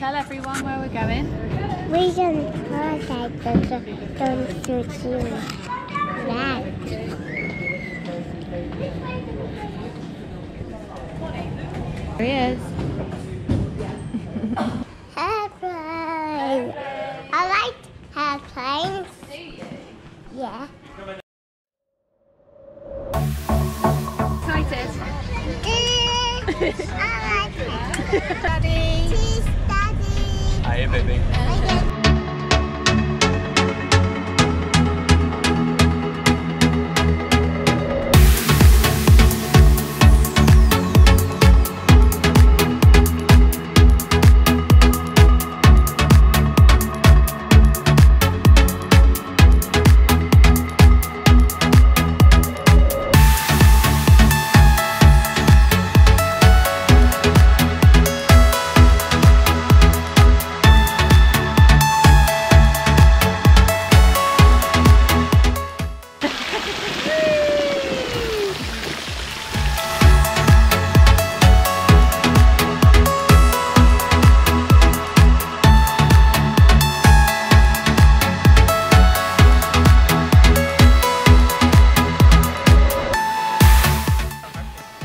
tell everyone where we're going? We don't Here he is. Airplane. I like airplanes. Do you? Yeah. Excited? I like it. Daddy. Cheese, Daddy. Hiya, baby.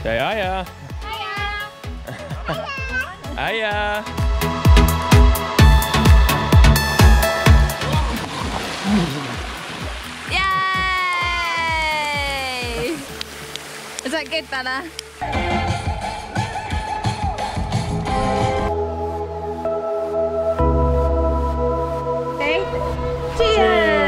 Say hiya. Hiya. Yay! Is that good, Bella? Okay. Cheers!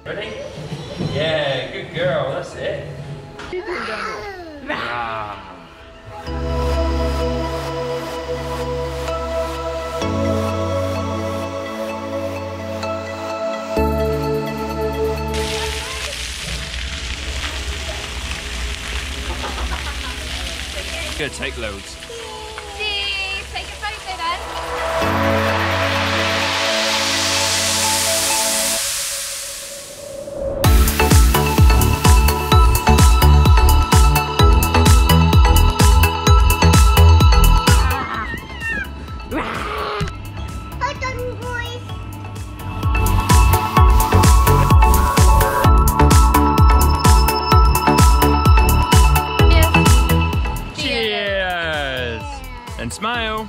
Ready? Yeah, good girl, that's it. Gonna take loads. Cheese! Take a photo then. Hold on, boys. Cheers! And smile.